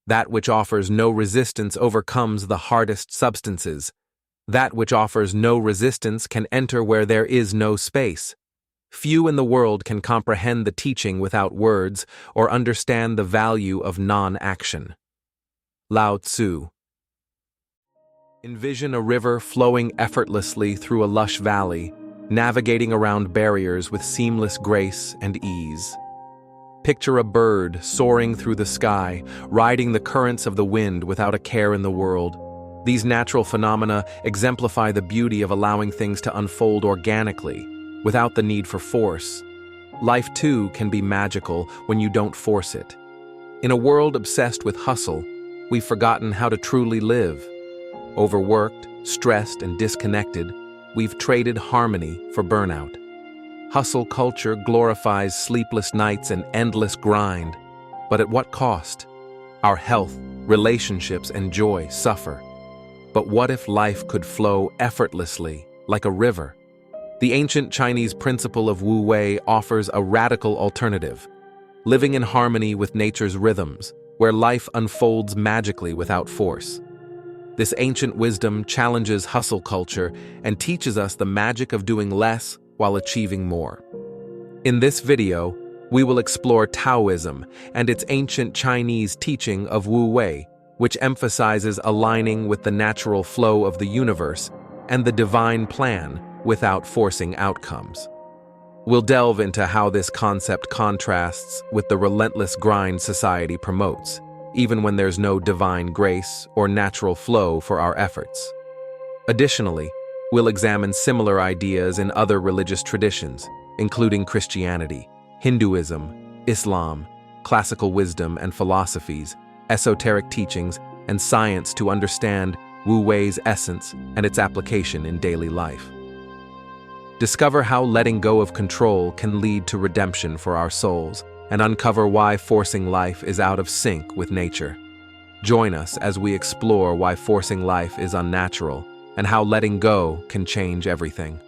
That which offers no resistance overcomes the hardest substances. That which offers no resistance can enter where there is no space. Few in the world can comprehend the teaching without words or understand the value of non-action. Lao Tzu. Envision a river flowing effortlessly through a lush valley, navigating around barriers with seamless grace and ease. Picture a bird soaring through the sky, riding the currents of the wind without a care in the world. These natural phenomena exemplify the beauty of allowing things to unfold organically, without the need for force. Life, too, can be magical when you don't force it. In a world obsessed with hustle, we've forgotten how to truly live. Overworked, stressed, and disconnected, we've traded harmony for burnout. Hustle culture glorifies sleepless nights and endless grind, but at what cost? Our health, relationships, and joy suffer. But what if life could flow effortlessly, like a river? The ancient Chinese Principle of Wu Wei offers a radical alternative, living in harmony with nature's rhythms, where life unfolds magically without force. This ancient wisdom challenges hustle culture and teaches us the magic of doing less while achieving more. In this video, we will explore Taoism and its ancient Chinese teaching of Wu Wei, which emphasizes aligning with the natural flow of the universe and the divine plan without forcing outcomes. We'll delve into how this concept contrasts with the relentless grind society promotes, even when there's no divine grace or natural flow for our efforts. Additionally, we'll examine similar ideas in other religious traditions, including Christianity, Hinduism, Islam, classical wisdom and philosophies, esoteric teachings, and science to understand Wu Wei's essence and its application in daily life. Discover how letting go of control can lead to redemption for our souls, and uncover why forcing life is out of sync with nature. Join us as we explore why forcing life is unnatural and how letting go can change everything.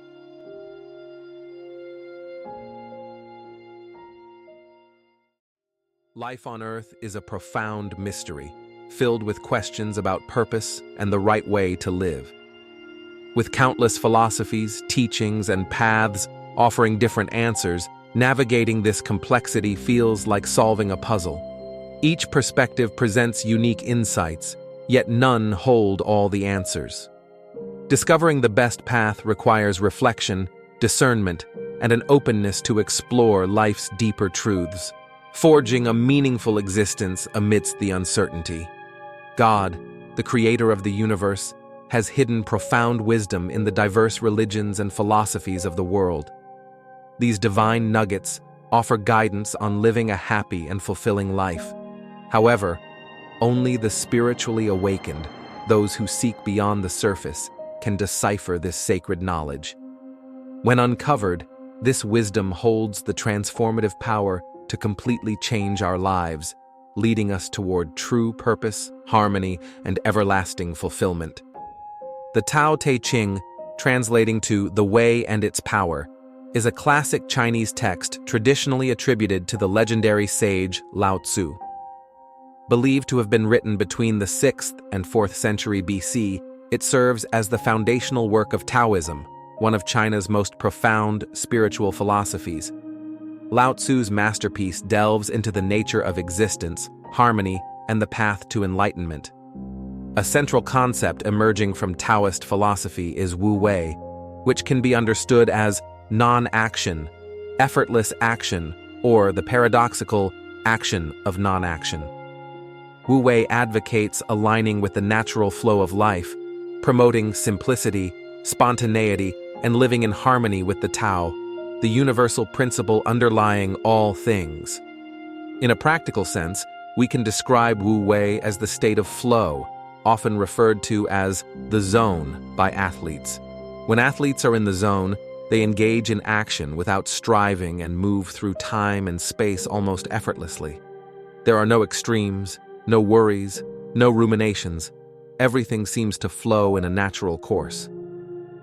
Life on Earth is a profound mystery, filled with questions about purpose and the right way to live. With countless philosophies, teachings, and paths offering different answers, navigating this complexity feels like solving a puzzle. Each perspective presents unique insights, yet none hold all the answers. Discovering the best path requires reflection, discernment, and an openness to explore life's deeper truths, forging a meaningful existence amidst the uncertainty. God, the creator of the universe, has hidden profound wisdom in the diverse religions and philosophies of the world. These divine nuggets offer guidance on living a happy and fulfilling life. However, only the spiritually awakened, those who seek beyond the surface, can decipher this sacred knowledge. When uncovered, this wisdom holds the transformative power to completely change our lives, leading us toward true purpose, harmony, and everlasting fulfillment. The Tao Te Ching, translating to the Way and its Power, is a classic Chinese text traditionally attributed to the legendary sage Lao Tzu. Believed to have been written between the 6th and 4th century BC, it serves as the foundational work of Taoism, one of China's most profound spiritual philosophies. Lao Tzu's masterpiece delves into the nature of existence, harmony, and the path to enlightenment. A central concept emerging from Taoist philosophy is Wu Wei, which can be understood as non-action, effortless action, or the paradoxical action of non-action. Wu Wei advocates aligning with the natural flow of life, promoting simplicity, spontaneity, and living in harmony with the Tao, the universal principle underlying all things. In a practical sense, we can describe Wu Wei as the state of flow, often referred to as the zone by athletes. When athletes are in the zone, they engage in action without striving and move through time and space almost effortlessly. There are no extremes, no worries, no ruminations. Everything seems to flow in a natural course.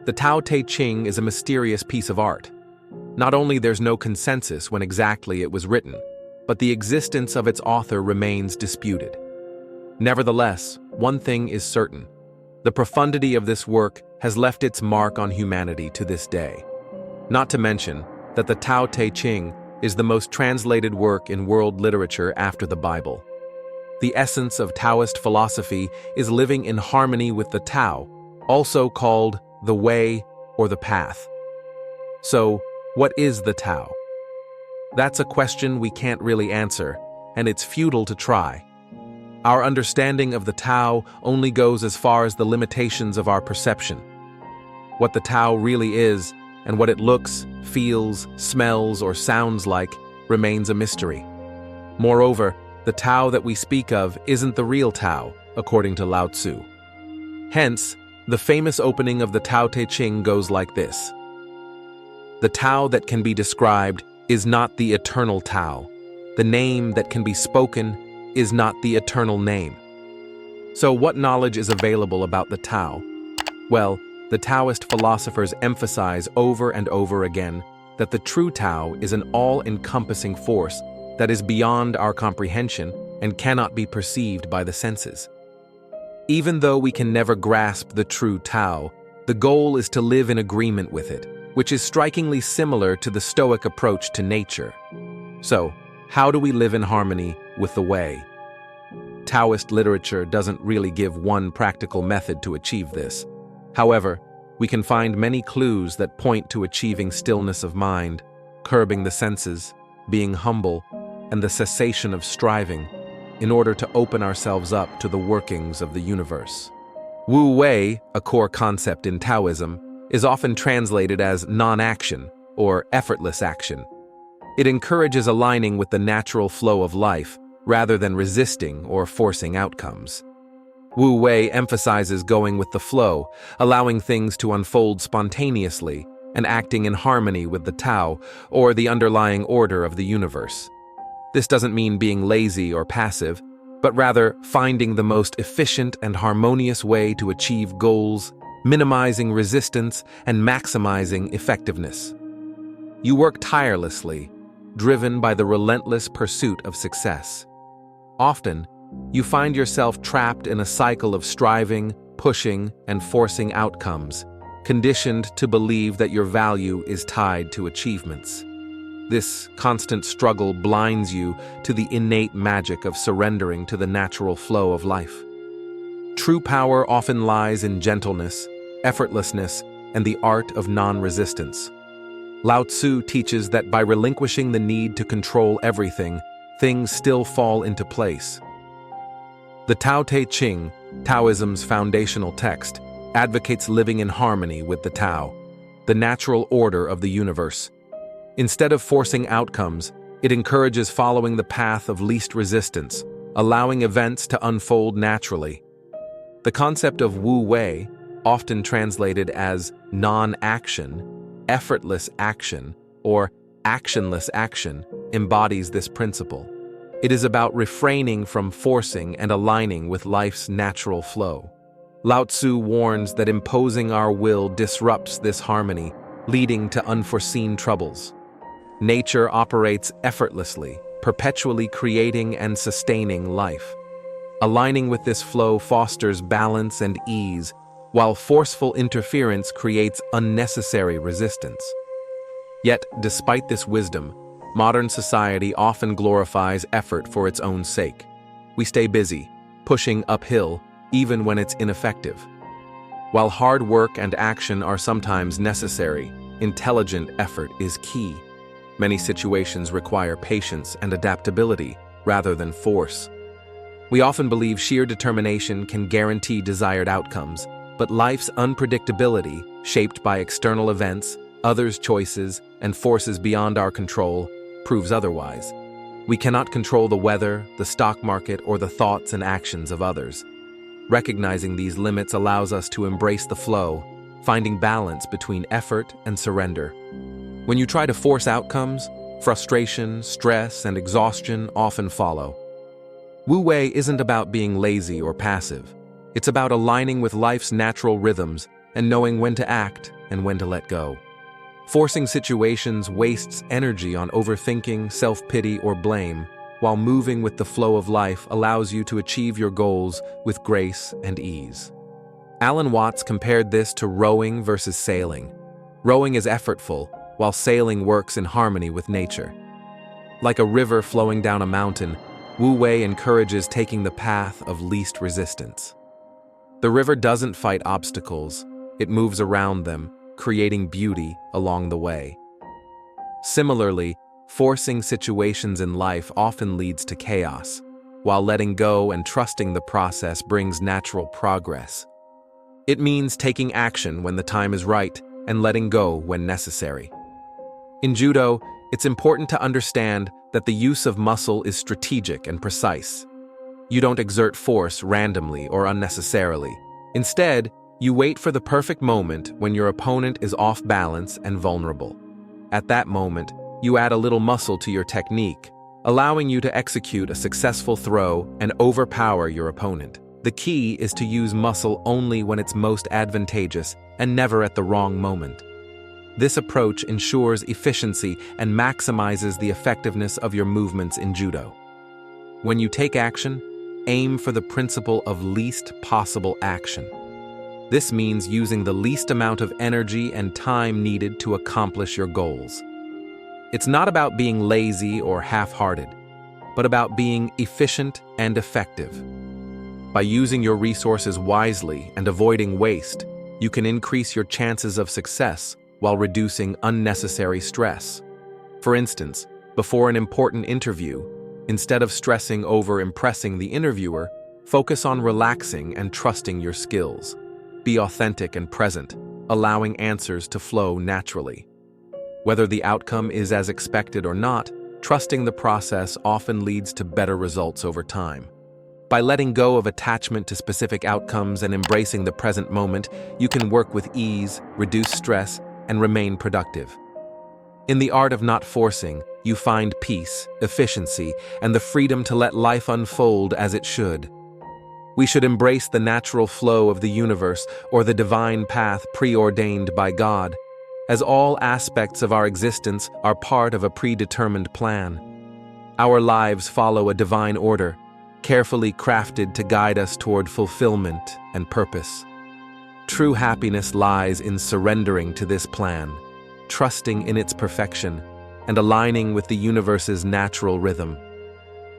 The Tao Te Ching is a mysterious piece of art. Not only there's no consensus when exactly it was written, but the existence of its author remains disputed. Nevertheless, one thing is certain. The profundity of this work has left its mark on humanity to this day. Not to mention that the Tao Te Ching is the most translated work in world literature after the Bible. The essence of Taoist philosophy is living in harmony with the Tao, also called the Way or the Path. So, what is the Tao? That's a question we can't really answer, and it's futile to try. Our understanding of the Tao only goes as far as the limitations of our perception. What the Tao really is, and what it looks, feels, smells, or sounds like, remains a mystery. Moreover, the Tao that we speak of isn't the real Tao, according to Lao Tzu. Hence, the famous opening of the Tao Te Ching goes like this. The Tao that can be described is not the eternal Tao. The name that can be spoken is not the eternal name. So what knowledge is available about the Tao? Well, the Taoist philosophers emphasize over and over again that the true Tao is an all-encompassing force that is beyond our comprehension and cannot be perceived by the senses. Even though we can never grasp the true Tao, the goal is to live in agreement with it, which is strikingly similar to the Stoic approach to nature. So, how do we live in harmony with the Way? Taoist literature doesn't really give one practical method to achieve this. However, we can find many clues that point to achieving stillness of mind, curbing the senses, being humble, and the cessation of striving, in order to open ourselves up to the workings of the universe. Wu Wei, a core concept in Taoism, is often translated as non-action or effortless action. It encourages aligning with the natural flow of life rather than resisting or forcing outcomes. Wu Wei emphasizes going with the flow, allowing things to unfold spontaneously and acting in harmony with the Tao or the underlying order of the universe. This doesn't mean being lazy or passive, but rather finding the most efficient and harmonious way to achieve goals, minimizing resistance and maximizing effectiveness. You work tirelessly, driven by the relentless pursuit of success. Often, you find yourself trapped in a cycle of striving, pushing, and forcing outcomes, conditioned to believe that your value is tied to achievements. This constant struggle blinds you to the innate magic of surrendering to the natural flow of life. True power often lies in gentleness, effortlessness, and the art of non-resistance. Lao Tzu teaches that by relinquishing the need to control everything, things still fall into place. The Tao Te Ching, Taoism's foundational text, advocates living in harmony with the Tao, the natural order of the universe. Instead of forcing outcomes, it encourages following the path of least resistance, allowing events to unfold naturally. The concept of Wu Wei, often translated as non-action, effortless action, or actionless action, embodies this principle. It is about refraining from forcing and aligning with life's natural flow. Lao Tzu warns that imposing our will disrupts this harmony, leading to unforeseen troubles. Nature operates effortlessly, perpetually creating and sustaining life. Aligning with this flow fosters balance and ease, while forceful interference creates unnecessary resistance. Yet, despite this wisdom, modern society often glorifies effort for its own sake. We stay busy, pushing uphill, even when it's ineffective. While hard work and action are sometimes necessary, intelligent effort is key. Many situations require patience and adaptability rather than force. We often believe sheer determination can guarantee desired outcomes, but life's unpredictability, shaped by external events, others' choices, and forces beyond our control, proves otherwise. We cannot control the weather, the stock market, or the thoughts and actions of others. Recognizing these limits allows us to embrace the flow, finding balance between effort and surrender. When you try to force outcomes, frustration, stress, and exhaustion often follow. Wu Wei isn't about being lazy or passive. It's about aligning with life's natural rhythms and knowing when to act and when to let go. Forcing situations wastes energy on overthinking, self-pity, or blame, while moving with the flow of life allows you to achieve your goals with grace and ease. Alan Watts compared this to rowing versus sailing. Rowing is effortful, while sailing works in harmony with nature. Like a river flowing down a mountain, Wu Wei encourages taking the path of least resistance. The river doesn't fight obstacles, it moves around them, creating beauty along the way. Similarly, forcing situations in life often leads to chaos, while letting go and trusting the process brings natural progress. It means taking action when the time is right and letting go when necessary. In judo, it's important to understand that the use of muscle is strategic and precise. You don't exert force randomly or unnecessarily. Instead, you wait for the perfect moment when your opponent is off balance and vulnerable. At that moment, you add a little muscle to your technique, allowing you to execute a successful throw and overpower your opponent. The key is to use muscle only when it's most advantageous and never at the wrong moment. This approach ensures efficiency and maximizes the effectiveness of your movements in judo. When you take action, aim for the principle of least possible action. This means using the least amount of energy and time needed to accomplish your goals. It's not about being lazy or half-hearted, but about being efficient and effective. By using your resources wisely and avoiding waste, you can increase your chances of success while reducing unnecessary stress. For instance, before an important interview, instead of stressing over impressing the interviewer, focus on relaxing and trusting your skills. Be authentic and present, allowing answers to flow naturally. Whether the outcome is as expected or not, trusting the process often leads to better results over time. By letting go of attachment to specific outcomes and embracing the present moment, you can work with ease, reduce stress, and remain productive. In the art of not forcing, you find peace, efficiency, and the freedom to let life unfold as it should. We should embrace the natural flow of the universe or the divine path preordained by God, as all aspects of our existence are part of a predetermined plan. Our lives follow a divine order, carefully crafted to guide us toward fulfillment and purpose. True happiness lies in surrendering to this plan, trusting in its perfection, and aligning with the universe's natural rhythm.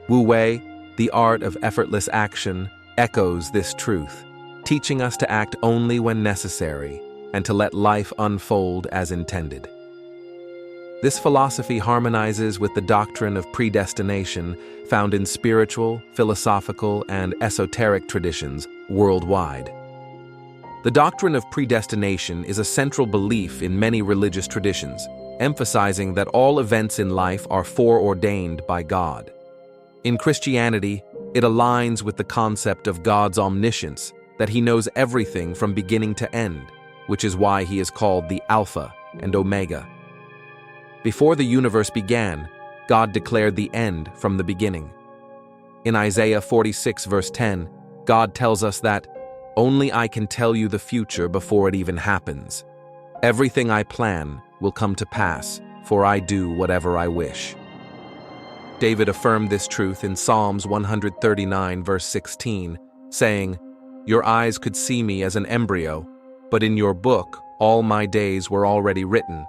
Wu Wei, the art of effortless action, echoes this truth, teaching us to act only when necessary and to let life unfold as intended. This philosophy harmonizes with the doctrine of predestination found in spiritual, philosophical, and esoteric traditions worldwide. The doctrine of predestination is a central belief in many religious traditions, emphasizing that all events in life are foreordained by God. In Christianity, it aligns with the concept of God's omniscience, that He knows everything from beginning to end, which is why He is called the Alpha and Omega. Before the universe began, God declared the end from the beginning. In Isaiah 46 verse 10, God tells us that, "Only I can tell you the future before it even happens. Everything I plan will come to pass, for I do whatever I wish." David affirmed this truth in Psalms 139 verse 16, saying, "Your eyes could see me as an embryo, but in your book all my days were already written.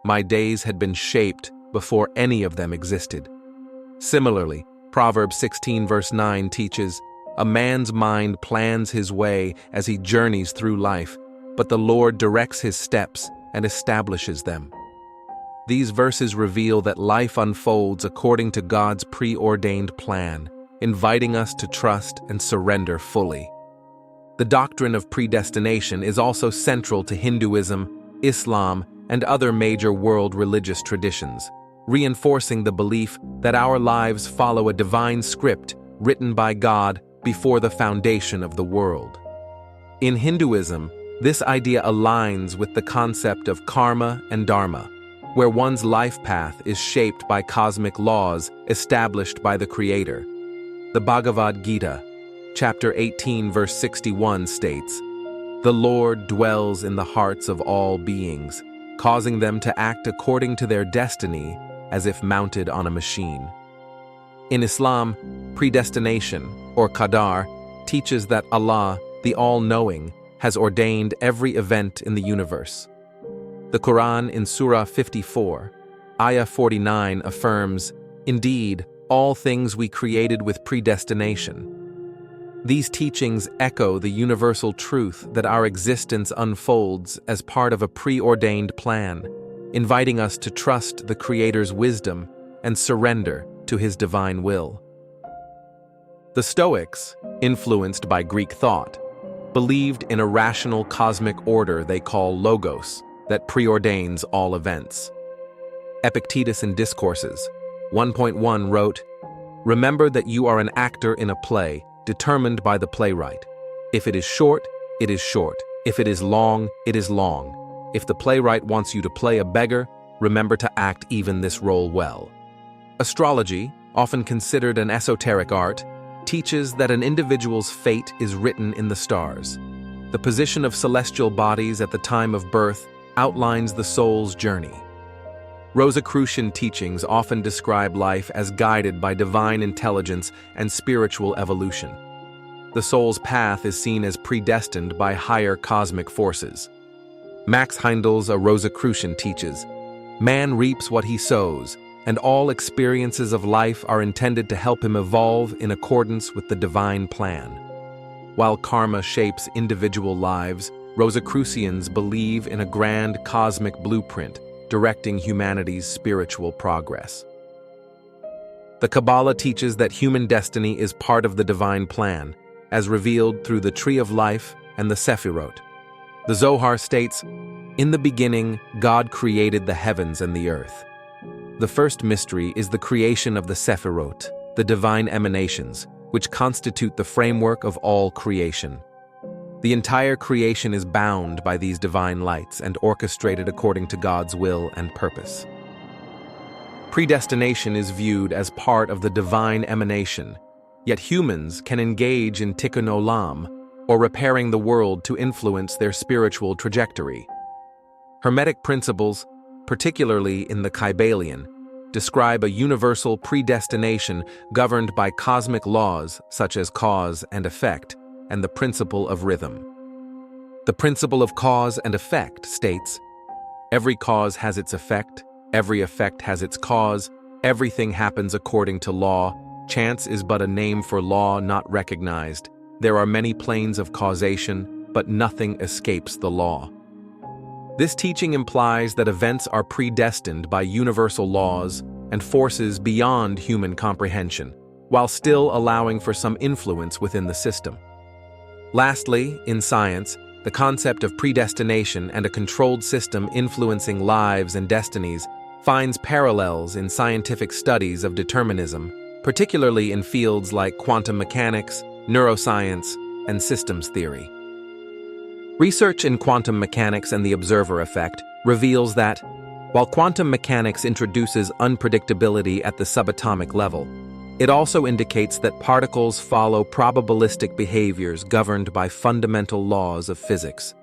My days had been shaped before any of them existed." Similarly, Proverbs 16 verse 9 teaches, "A man's mind plans his way as he journeys through life, but the Lord directs his steps and establishes them." These verses reveal that life unfolds according to God's preordained plan, inviting us to trust and surrender fully. The doctrine of predestination is also central to Hinduism, Islam, and other major world religious traditions, reinforcing the belief that our lives follow a divine script written by God before the foundation of the world. In Hinduism, this idea aligns with the concept of karma and dharma, where one's life path is shaped by cosmic laws established by the Creator. The Bhagavad Gita, chapter 18, verse 61 states, "The Lord dwells in the hearts of all beings, causing them to act according to their destiny as if mounted on a machine." In Islam, predestination, or qadar, teaches that Allah, the All-Knowing, has ordained every event in the universe. The Quran in Surah 54, Ayah 49 affirms, "Indeed, all things we created with predestination." These teachings echo the universal truth that our existence unfolds as part of a preordained plan, inviting us to trust the Creator's wisdom and surrender to His divine will. The Stoics, influenced by Greek thought, believed in a rational cosmic order they call logos that preordains all events. Epictetus in Discourses 1.1 wrote, "Remember that you are an actor in a play determined by the playwright. If it is short, it is short. If it is long, it is long. If the playwright wants you to play a beggar, remember to act even this role well." Astrology, often considered an esoteric art, teaches that an individual's fate is written in the stars. The position of celestial bodies at the time of birth outlines the soul's journey. Rosicrucian teachings often describe life as guided by divine intelligence and spiritual evolution. The soul's path is seen as predestined by higher cosmic forces. Max Heindel's A Rosicrucian teaches, "Man reaps what he sows, and all experiences of life are intended to help him evolve in accordance with the divine plan." While karma shapes individual lives, Rosicrucians believe in a grand cosmic blueprint directing humanity's spiritual progress. The Kabbalah teaches that human destiny is part of the divine plan, as revealed through the Tree of Life and the Sephirot. The Zohar states, "In the beginning, God created the heavens and the earth." The first mystery is the creation of the Sephirot, the divine emanations, which constitute the framework of all creation. The entire creation is bound by these divine lights and orchestrated according to God's will and purpose. Predestination is viewed as part of the divine emanation, yet humans can engage in tikkun olam, or repairing the world to influence their spiritual trajectory. Hermetic principles, particularly in the Kybalion, describe a universal predestination governed by cosmic laws such as cause and effect, and the principle of rhythm. The principle of cause and effect states, "Every cause has its effect, every effect has its cause, everything happens according to law, chance is but a name for law not recognized, there are many planes of causation, but nothing escapes the law." This teaching implies that events are predestined by universal laws and forces beyond human comprehension, while still allowing for some influence within the system. Lastly, in science, the concept of predestination and a controlled system influencing lives and destinies finds parallels in scientific studies of determinism, particularly in fields like quantum mechanics, neuroscience, and systems theory. Research in quantum mechanics and the observer effect reveals that, while quantum mechanics introduces unpredictability at the subatomic level, it also indicates that particles follow probabilistic behaviors governed by fundamental laws of physics.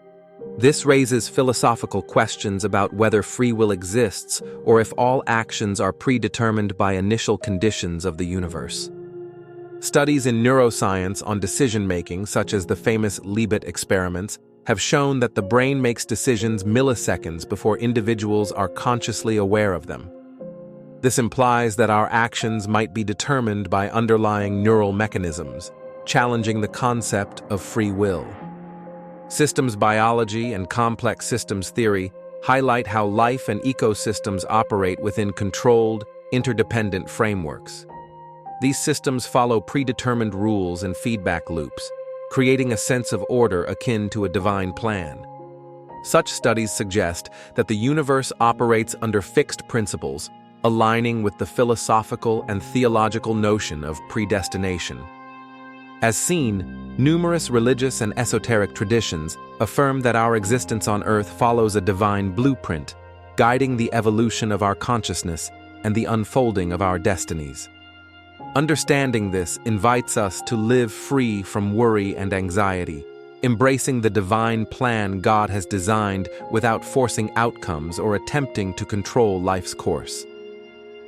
This raises philosophical questions about whether free will exists or if all actions are predetermined by initial conditions of the universe. Studies in neuroscience on decision-making, such as the famous Libet experiments, have shown that the brain makes decisions milliseconds before individuals are consciously aware of them. This implies that our actions might be determined by underlying neural mechanisms, challenging the concept of free will. Systems biology and complex systems theory highlight how life and ecosystems operate within controlled, interdependent frameworks. These systems follow predetermined rules and feedback loops, creating a sense of order akin to a divine plan. Such studies suggest that the universe operates under fixed principles, aligning with the philosophical and theological notion of predestination. As seen, numerous religious and esoteric traditions affirm that our existence on Earth follows a divine blueprint, guiding the evolution of our consciousness and the unfolding of our destinies. Understanding this invites us to live free from worry and anxiety, embracing the divine plan God has designed without forcing outcomes or attempting to control life's course.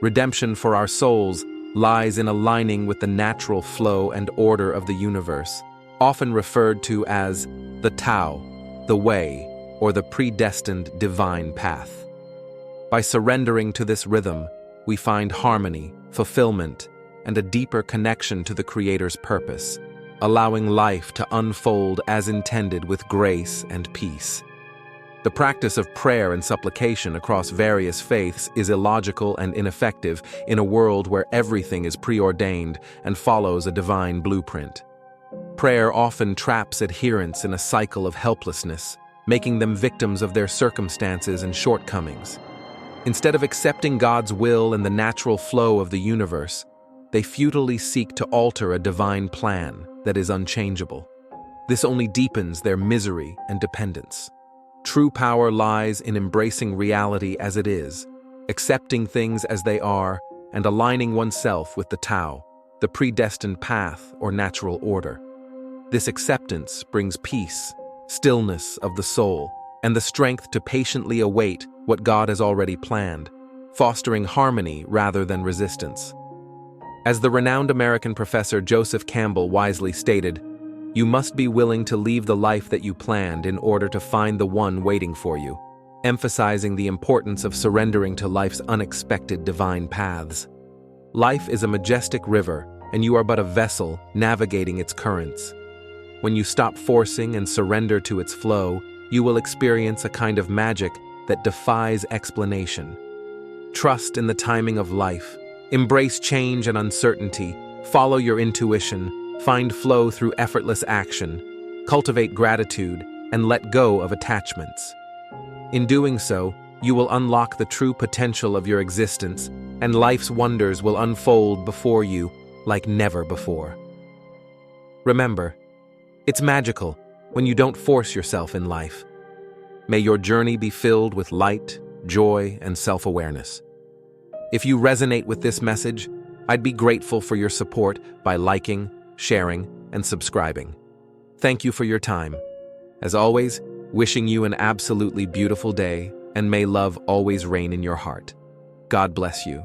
Redemption for our souls lies in aligning with the natural flow and order of the universe, often referred to as the Tao, the Way, or the predestined divine path. By surrendering to this rhythm, we find harmony, fulfillment, and a deeper connection to the Creator's purpose, allowing life to unfold as intended with grace and peace. The practice of prayer and supplication across various faiths is illogical and ineffective in a world where everything is preordained and follows a divine blueprint. Prayer often traps adherents in a cycle of helplessness, making them victims of their circumstances and shortcomings. Instead of accepting God's will and the natural flow of the universe, they futilely seek to alter a divine plan that is unchangeable. This only deepens their misery and dependence. True power lies in embracing reality as it is, accepting things as they are, and aligning oneself with the Tao, the predestined path or natural order. This acceptance brings peace, stillness of the soul, and the strength to patiently await what God has already planned, fostering harmony rather than resistance. As the renowned American professor Joseph Campbell wisely stated, "You must be willing to leave the life that you planned in order to find the one waiting for you," emphasizing the importance of surrendering to life's unexpected divine paths. Life is a majestic river, and you are but a vessel navigating its currents. When you stop forcing and surrender to its flow, you will experience a kind of magic that defies explanation. Trust in the timing of life. Embrace change and uncertainty. Follow your intuition. Find flow through effortless action. Cultivate gratitude and let go of attachments. In doing so, you will unlock the true potential of your existence, and life's wonders will unfold before you like never before. Remember, it's magical when you don't force yourself in life. May your journey be filled with light, joy, and self-awareness. If you resonate with this message, I'd be grateful for your support by liking, sharing, and subscribing. Thank you for your time. As always, wishing you an absolutely beautiful day, and may love always reign in your heart. God bless you.